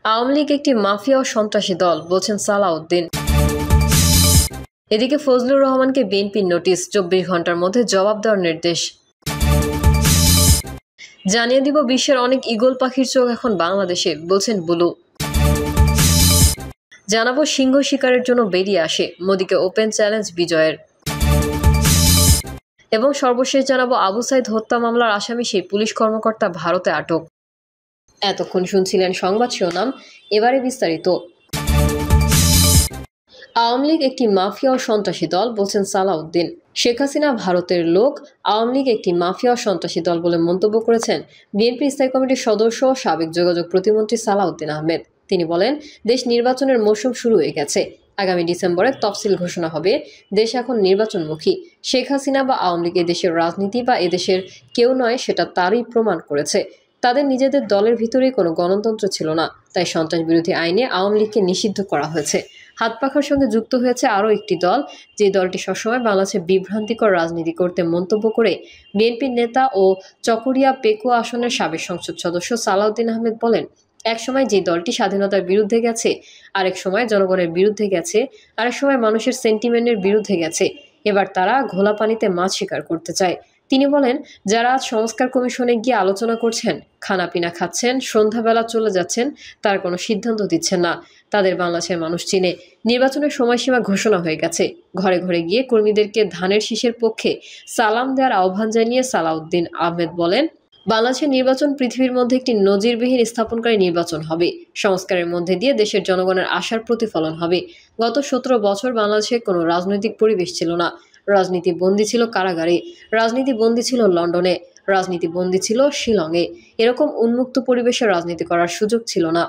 আওয়ামী লীগ একটি মাফিয়া ও সন্ত্রাসী দল, বলছেন সালাউদ্দিন। এদিকে ফজলুর রহমানকে বিএনপির নোটিশ, 24 ঘন্টার মধ্যে জবাব দেওয়ার নির্দেশ। জানিয়ে দিব, বিশ্বের অনেক ঈগল পাখির চোখ এখন বাংলাদেশে, বলছেন বুলু। জানাবো, সিংহ শিকারের জন্য বেরিয়ে আসে, মোদিকে ওপেন চ্যালেঞ্জ বিজয়ের। এবং সর্বশেষ জানাবো, আবু সাইদ হত্যা মামলার আসামি সেই পুলিশ কর্মকর্তা ভারতে আটক। এতক্ষণ শুনছিলেন সংবাদ শিরোনাম, এবারে বিস্তারিত। আওয়ামী লীগ একটি মাফিয়া ও সন্ত্রাসী দল, বলছেন সালাউদ্দিন। শেখ হাসিনা ভারতের লোক, আওয়ামী লীগ একটি মাফিয়া ও সন্ত্রাসী দল বলে মন্তব্য করেছেন বিএনপি স্থায়ী কমিটির সদস্য ও সাবেক যোগাযোগ প্রতিমন্ত্রী সালাউদ্দিন আহমেদ। তিনি বলেন, দেশ নির্বাচনের মৌসুম শুরু হয়ে গেছে। আগামী ডিসেম্বরে তফসিল ঘোষণা হবে। দেশ এখন নির্বাচনমুখী। শেখ হাসিনা বা আওয়ামী লীগ এদেশের রাজনীতি বা এদেশের কেউ নয়, সেটা তারই প্রমাণ করেছে। তাদের নিজেদের দলের ভিতরেই কোনো গণতন্ত্র ছিল না, তাই সন্ত্রাস বিরোধী আইনে আওয়ামী লীগকে নিষিদ্ধ করা হয়েছে। হাত পাখার সঙ্গে যুক্ত হয়েছে আরও একটি দল, যে দলটি সবসময় বাংলাদেশে বিভ্রান্তিকর রাজনীতি করতে মন্তব্য করে বিএনপির নেতা ও চকরিয়া পেকুয়া আসনের সাবেক সংসদ সদস্য সালাউদ্দিন আহমেদ বলেন, একসময় যে দলটি স্বাধীনতার বিরুদ্ধে গেছে, আরেক সময় জনগণের বিরুদ্ধে গেছে, আরেক সময় মানুষের সেন্টিমেন্টের বিরুদ্ধে গেছে, এবার তারা ঘোলা পানিতে মাছ শিকার করতে চায়। তিনি বলেন, যারা আজ সংস্কার কমিশনে গিয়ে আলোচনা করছেন, খানাপিনা খাচ্ছেন, সন্ধ্যাবেলা চলে যাচ্ছেন, তার কোনো সিদ্ধান্ত দিচ্ছেন না, তাদের বাংলাদেশের মানুষ চিনে। নির্বাচনের সময়সীমা ঘোষণা হয়ে গেছে। ঘরে ঘরে গিয়ে কর্মীদেরকে ধানের শীষের পক্ষে সালাম দেওয়ার আহ্বান জানিয়ে সালাউদ্দিন আহমেদ বলেন, বাংলাদেশের নির্বাচন পৃথিবীর মধ্যে একটি নজিরবিহীন স্থাপনকারী নির্বাচন হবে। সংস্কারের মধ্যে দিয়ে দেশের জনগণের আশার প্রতিফলন হবে। গত 17 বছর বাংলাদেশে কোনো রাজনৈতিক পরিবেশ ছিল না। রাজনীতি বন্দী ছিল কারাগারে, রাজনীতি বন্দী ছিল লন্ডনে, রাজনীতি বন্দী ছিল শিলংয়ে। এরকম উন্মুক্ত পরিবেশে রাজনীতি করার সুযোগ ছিল না।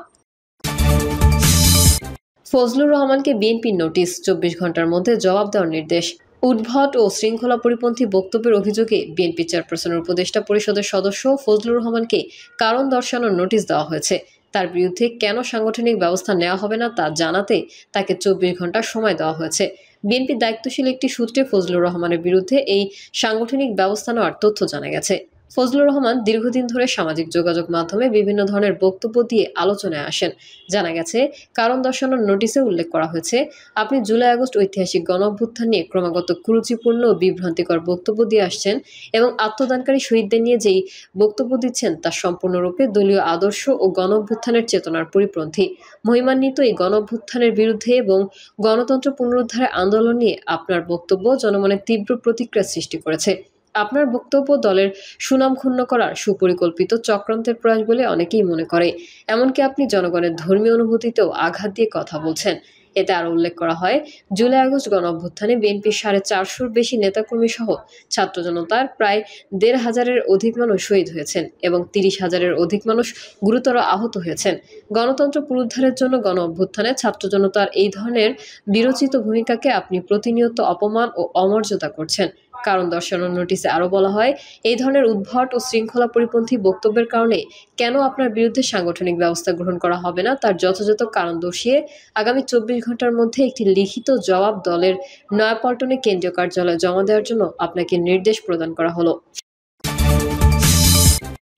ফজলুর রহমানকে বিএনপির নোটিশ, 24 ঘন্টার মধ্যে জবাব দেওয়ার নির্দেশ। উদ্ভট ও শৃঙ্খলা পরিপন্থী বক্তব্যের অভিযোগে বিএনপি চেয়ারপারসনের উপদেষ্টা পরিষদের সদস্য ফজলুর রহমানকে কারণ দর্শানোর নোটিশ দেওয়া হয়েছে। তার বিরুদ্ধে কেন সাংগঠনিক ব্যবস্থা নেওয়া হবে না তা জানাতে তাকে 24 ঘন্টা সময় দেওয়া হয়েছে। বিএনপির দায়িত্বশীল একটি সূত্রে ফজলুর রহমানের বিরুদ্ধে এই সাংগঠনিক ব্যবস্থা নেওয়ার তথ্য জানা গেছে। ফজলুর রহমান দীর্ঘদিন ধরে সামাজিক যোগাযোগ মাধ্যমে বিভিন্ন ধরনের বক্তব্য দিয়ে আলোচনায় আসেন। জানা গেছে, কারণ দর্শানোর নোটিশে উল্লেখ করা হয়েছে, আপনি জুলাই আগস্ট ঐতিহাসিক গণঅভ্যুত্থান নিয়ে ক্রমাগত কুরুচিপূর্ণ ও বিভ্রান্তিকর বক্তব্য দিয়ে আসছেন এবং আত্মদানকারী শহীদদের নিয়ে যেই বক্তব্য দিচ্ছেন তা সম্পূর্ণরূপে দলীয় আদর্শ ও গণঅভ্যুত্থানের চেতনার পরিপন্থী। মহিমান্বিত এই গণঅভ্যুত্থানের বিরুদ্ধে এবং গণতন্ত্র পুনরুদ্ধারের আন্দোলন নিয়ে আপনার বক্তব্য জনমনের তীব্র প্রতিক্রিয়া সৃষ্টি করেছে। আপনার বক্তব্য দলের সুনাম ক্ষুণ্ণ করার সুপরিকল্পিত চক্রান্তের প্রয়াস বলে অনেকেই মনে করে। এমনকি আপনি জনগণের ধর্মীয় অনুভূতিতেও আঘাত দিয়ে কথা বলছেন। এতে আরও উল্লেখ করা হয়, জুলাই আগস্ট গণঅভ্যুত্থানে বিএনপির 450-র বেশি নেতাকর্মী সহ ছাত্র জনতার প্রায় 1,500-এর অধিক মানুষ শহীদ হয়েছেন এবং 30,000-এর অধিক মানুষ গুরুতর আহত হয়েছেন। গণতন্ত্র পুনরুদ্ধারের জন্য গণঅভ্যুত্থানে ছাত্র জনতার এই ধরনের বিরচিত ভূমিকাকে আপনি প্রতিনিয়ত অপমান ও অমর্যাদা করছেন। কারণ দর্শানোর নোটিশে আরও বলা হয়, এই ধরনের উদ্ভট ও শৃঙ্খলা পরিপন্থী বক্তব্যের কারণে কেন আপনার বিরুদ্ধে সাংগঠনিক ব্যবস্থা গ্রহণ করা হবে না তার যথাযথ কারণ দর্শিয়ে আগামী 24 ঘন্টার মধ্যে একটি লিখিত জবাব দলের নয়াপল্টনে কেন্দ্রীয় কার্যালয়ে জমা দেওয়ার জন্য আপনাকে নির্দেশ প্রদান করা হলো।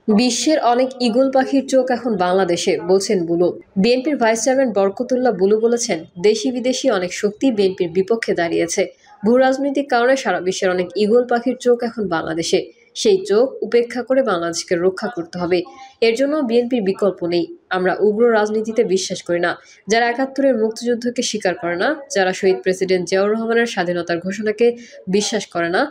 বিশ্বের অনেক ঈগল পাখির চোখ এখন বাংলাদেশে, বলছেন বুলু। বিএনপির ভাইস চেয়ারম্যান বরকতুল্লাহ বুলু বলেছেন, দেশি বিদেশি অনেক শক্তি বিএনপির বিপক্ষে দাঁড়িয়েছে। ভূ রাজনৈতিক কারণে সারা বিশ্বের অনেক ঈগল পাখির চোখ এখন বাংলাদেশে। সেই চোখ উপেক্ষা করে বাংলাদেশকে রক্ষা করতে হবে। এর জন্য বিএনপির বিকল্প নেই। আমরা উগ্র রাজনীতিতে বিশ্বাস করি না। যারা 71-এর মুক্তিযুদ্ধকে স্বীকার করে না, যারা শহীদ প্রেসিডেন্ট জিয়াউর রহমানের স্বাধীনতার ঘোষণাকে বিশ্বাস করে না,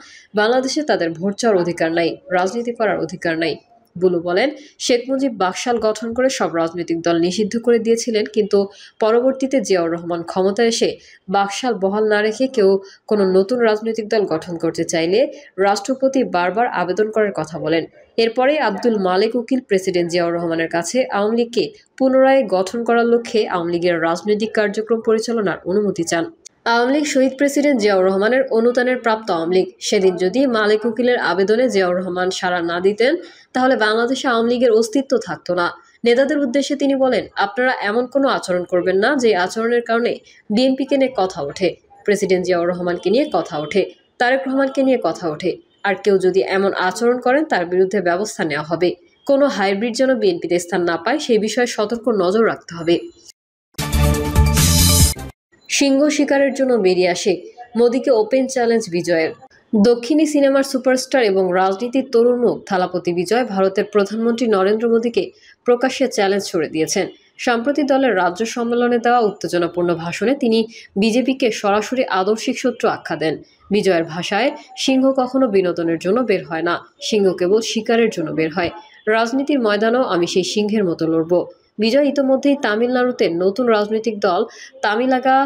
বাংলাদেশে তাদের ভোট চাওয়ার অধিকার নাই, রাজনীতি করার অধিকার নাই। বুলু বলেন, শেখ মুজিব বাকশাল গঠন করে সব রাজনৈতিক দল নিষিদ্ধ করে দিয়েছিলেন, কিন্তু পরবর্তীতে জিয়াউর রহমান ক্ষমতায় এসে বাকশাল বহাল না রেখে কেউ কোনো নতুন রাজনৈতিক দল গঠন করতে চাইলে রাষ্ট্রপতি বারবার আবেদন করার কথা বলেন। এরপরে আব্দুল মালেক উকিল প্রেসিডেন্ট জিয়াউর রহমানের কাছে আওয়ামী লীগকে পুনরায় গঠন করার লক্ষ্যে আওয়ামী লীগের রাজনৈতিক কার্যক্রম পরিচালনার অনুমতি চান। আওয়ামী লীগ শহীদ প্রেসিডেন্ট জিয়াউর রহমানের অনুদানের প্রাপ্ত আওয়ামী লীগ। সেদিন যদি মালেক উকিলের আবেদনে জিয়াউর রহমান সাড়া না দিতেন, তাহলে বাংলাদেশে আওয়ামী লীগের অস্তিত্ব থাকতো না। নেতাদের উদ্দেশ্যে তিনি বলেন, আপনারা এমন কোনো আচরণ করবেন না যে আচরণের কারণে বিএনপিকে নিয়ে কথা ওঠে, প্রেসিডেন্ট জিয়াউর রহমানকে নিয়ে কথা ওঠে, তারেক রহমানকে নিয়ে কথা ওঠে। আর কেউ যদি এমন আচরণ করেন তার বিরুদ্ধে ব্যবস্থা নেওয়া হবে। কোনো হাইব্রিড যেন বিএনপিতে স্থান না পায় সেই বিষয়ে সতর্ক নজর রাখতে হবে। সিংহ শিকারের জন্য বেরিয়ে আসে, মোদিকে ওপেন চ্যালেঞ্জ বিজয়ের। দক্ষিণী সিনেমার সুপারস্টার এবং রাজনীতির তরুণ মুখ থালাপতি বিজয় ভারতের প্রধানমন্ত্রী নরেন্দ্র মোদীকে প্রকাশ্যে চ্যালেঞ্জ ছুড়ে দিয়েছেন। সম্প্রতি দলের রাজ্য সম্মেলনে দেওয়া উত্তেজনাপূর্ণ ভাষণে তিনি বিজেপিকে সরাসরি আদর্শিক শত্রু আখ্যা দেন। বিজয়ের ভাষায়, সিংহ কখনো বিনোদনের জন্য বের হয় না, সিংহ কেবল শিকারের জন্য বের হয়। রাজনীতির ময়দানেও আমি সেই সিংহের মতো লড়ব। বিজয় ইতোমধ্যেই তামিলনাড়ুতে নতুন রাজনৈতিক দল তামিলাগা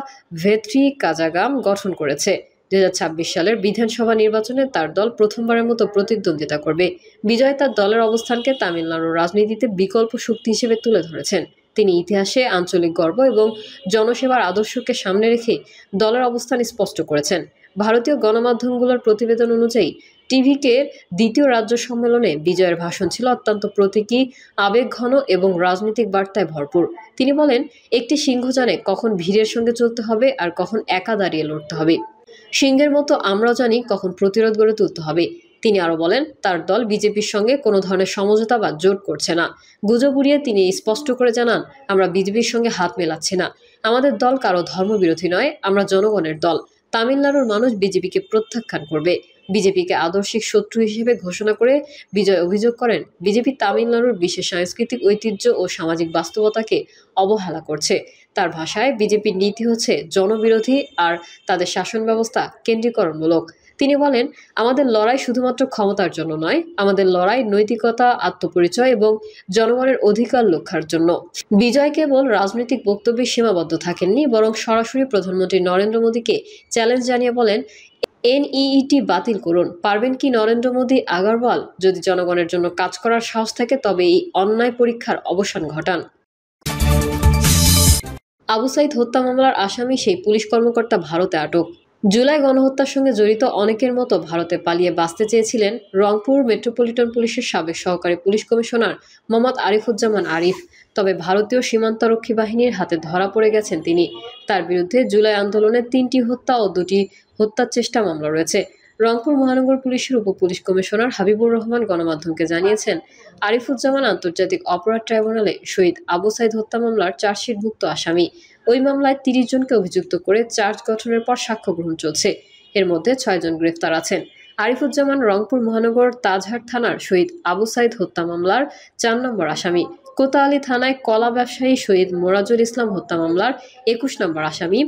ভেট্রি কাজাগাম গঠন করেছে। 2026 সালের বিধানসভা নির্বাচনে তার দল প্রথমবারের মতো প্রতিদ্বন্দ্বিতা করবে। বিজয় তার দলের অবস্থানকে তামিলনাড়ুর রাজনীতিতে বিকল্প শক্তি হিসেবে তুলে ধরেছেন। তিনি ইতিহাসে আঞ্চলিক গর্ব এবং জনসেবার আদর্শকে সামনে রেখে দলের অবস্থান স্পষ্ট করেছেন। ভারতীয় গণমাধ্যমগুলোর প্রতিবেদন অনুযায়ী টিভিকে দ্বিতীয় রাজ্য সম্মেলনে বিজয়ের ভাষণ ছিল অত্যন্ত প্রতীকী, আবেগঘন এবং রাজনৈতিক বার্তায় ভরপুর। তিনি বলেন, একটি সিংহ জানে কখন ভিড়ের সঙ্গে চলতে হবে আর কখন একা দাঁড়িয়ে লড়তে হবে। সিংহের মতো আমরাও জানি কখন প্রতিরোধ গড়ে তুলতে হবে। তিনি আরও বলেন, তার দল বিজেপির সঙ্গে কোনো ধরনের সমঝোতা বা জোট করছে না। গুজব উড়িয়ে তিনি স্পষ্ট করে জানান, আমরা বিজেপির সঙ্গে হাত মেলাচ্ছি না। আমাদের দল কারো ধর্মবিরোধী নয়, আমরা জনগণের দল। তামিলনাড়ুর মানুষ বিজেপিকে প্রত্যাখ্যান করবে। বিজেপিকে আদর্শিক শত্রু হিসেবে ঘোষণা করে বিজয় অভিযোগ করেন, বিজেপি তামিলনাড়ুর বিশেষ সাংস্কৃতিক ঐতিহ্য ও সামাজিক বাস্তবতাকে অবহেলা করছে। তার ভাষায়, বিজেপির নীতি হচ্ছে জনবিরোধী আর তাদের শাসন ব্যবস্থা কেন্দ্রীকরণমূলক। তিনি বলেন, আমাদের লড়াই শুধুমাত্র ক্ষমতার জন্য নয়, আমাদের লড়াই নৈতিকতা, আত্মপরিচয় এবং জনগণের অধিকার রক্ষার জন্য। বিজয় কেবল রাজনৈতিক বক্তব্যে সীমাবদ্ধ থাকেননি, বরং সরাসরি প্রধানমন্ত্রী নরেন্দ্র মোদীকে চ্যালেঞ্জ জানিয়ে বলেন, এনইইটি বাতিল করুন, পারবেন কি নরেন্দ্র মোদী আগারওয়াল? যদি জনগণের জন্য কাজ করার সাহস থাকে তবে এই অন্যায় পরীক্ষার অবসান ঘটান। আবু সাইদ হত্যা মামলার আসামি সেই পুলিশ কর্মকর্তা ভারতে আটক। জুলাই গণহত্যার সঙ্গে জড়িত অনেকের মতো ভারতে পালিয়ে বাঁচতে চেয়েছিলেন রংপুর মেট্রোপলিটন পুলিশের সাবেক সহকারী পুলিশ কমিশনার মোহাম্মদ আরিফুজ্জামান আরিফ। তবে ভারতীয় সীমান্তরক্ষী বাহিনীর হাতে ধরা পড়ে গেছেন তিনি। তার বিরুদ্ধে জুলাই আন্দোলনে 3টি হত্যা ও 2টি হত্যার চেষ্টা মামলা রয়েছে। রংপুর মহানগর পুলিশের উপপুলিশ কমিশনার হাবিবুর রহমান গণমাধ্যমকে জানিয়েছেন, আরিফুজ্জামান আন্তর্জাতিক অপরাধ ট্রাইব্যুনালে শহীদ আবু সাইদ হত্যা মামলার চার্জশিটভুক্ত আসামি। ওই মামলায় 30 জনকে অভিযুক্ত করে চার্জ গঠনের পর সাক্ষ্য গ্রহণ চলছে। এর মধ্যে 6 জন গ্রেফতার আছেন। আরিফুজ্জামান রংপুর মহানগর তাজহাট থানার শহীদ আবু সাইদ হত্যা মামলার 4 নম্বর আসামি। কোতোয়ালি থানায় কলা ব্যবসায়ী শহীদ মোরাজুল ইসলাম হত্যা মামলার 21 নম্বর আসামি।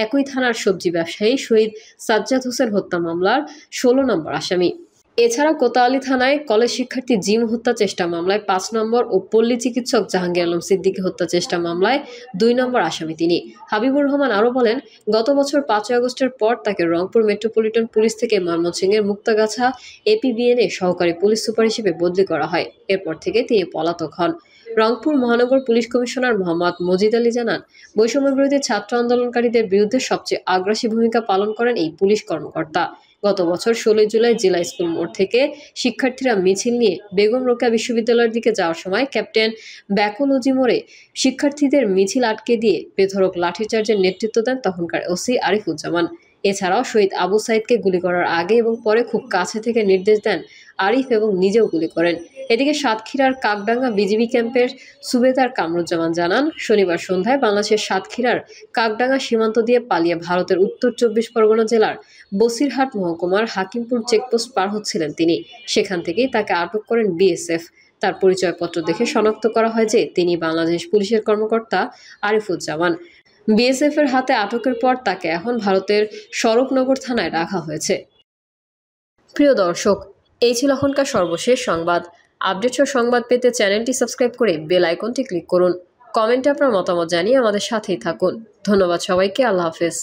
একই থানার সবজি ব্যবসায়ী শহীদ সাজ্জাদ হোসেন হত্যা মামলার 16 নম্বর আসামি। এছাড়া কোতোয়ালি থানায় কলেজ শিক্ষার্থী জিম হত্যা চেষ্টা মামলায় 5 নম্বর ও পল্লী চিকিৎসক জাহাঙ্গীর আলম সিদ্দিকী হত্যা চেষ্টা মামলায় 2 নম্বর আসামি তিনি। হাবিবুর রহমান আরও বলেন, গত বছর 5 আগস্টের পর তাকে রংপুর মেট্রোপলিটন পুলিশ থেকে ময়মনসিংহের মুক্তাগাছা এপিবিএনে সহকারী পুলিশ সুপার হিসেবে বদলি করা হয়। এরপর থেকে তিনি পলাতক হন। রংপুর মহানগর পুলিশ কমিশনার মোহাম্মদ মজিদ আলী জানান, বৈষম্যবিরোধী ছাত্র আন্দোলনকারীদের বিরুদ্ধে সবচেয়ে আগ্রাসী ভূমিকা পালন করেন এই পুলিশ কর্মকর্তা। গত বছর 16 জুলাই জেলা স্কুল মোড় থেকে শিক্ষার্থীরা মিছিল নিয়ে বেগম রোকেয়া বিশ্ববিদ্যালয়ের দিকে যাওয়ার সময় ক্যাপ্টেন ব্যাকোলজি মোড়ে শিক্ষার্থীদের মিছিল আটকে দিয়ে বেধড়ক লাঠিচার্জের নেতৃত্ব দেন তখনকার ওসি আরিফুজ্জামান। এছাড়াও শহীদ আবু সাইদকে গুলি করার আগে এবং পরে খুব কাছে থেকে নির্দেশ দেন আরিফ এবং নিজেও গুলি করেন। এদিকে সাতক্ষীরার কাকডাঙ্গা বিজিবি ক্যাম্পের সুবেদার কামরুজ্জামান জানান, শনিবার সন্ধ্যায় বাংলাদেশের সাতক্ষীরার কাকডাঙ্গা সীমান্ত দিয়ে পালিয়ে ভারতের উত্তর 24 পরগনা জেলার বসিরহাট মহকুমার হাকিমপুর চেকপোস্ট পার হচ্ছিলেন তিনি। সেখান থেকেই তাকে আটক করেন বিএসএফ। তার পরিচয়পত্র দেখে শনাক্ত করা হয় যে তিনি বাংলাদেশ পুলিশের কর্মকর্তা আরিফুজ্জামান। বিএসএফ এর হাতে আটকের পর তাকে এখন ভারতের স্বরূপনগর থানায় রাখা হয়েছে। প্রিয় দর্শক, এই ছিল এখনকার সর্বশেষ সংবাদ। আপডেট ও সংবাদ পেতে চ্যানেলটি সাবস্ক্রাইব করে বেল আইকনটি ক্লিক করুন। কমেন্টে আপনার মতামত জানিয়ে আমাদের সাথেই থাকুন। ধন্যবাদ সবাইকে। আল্লাহ হাফেজ।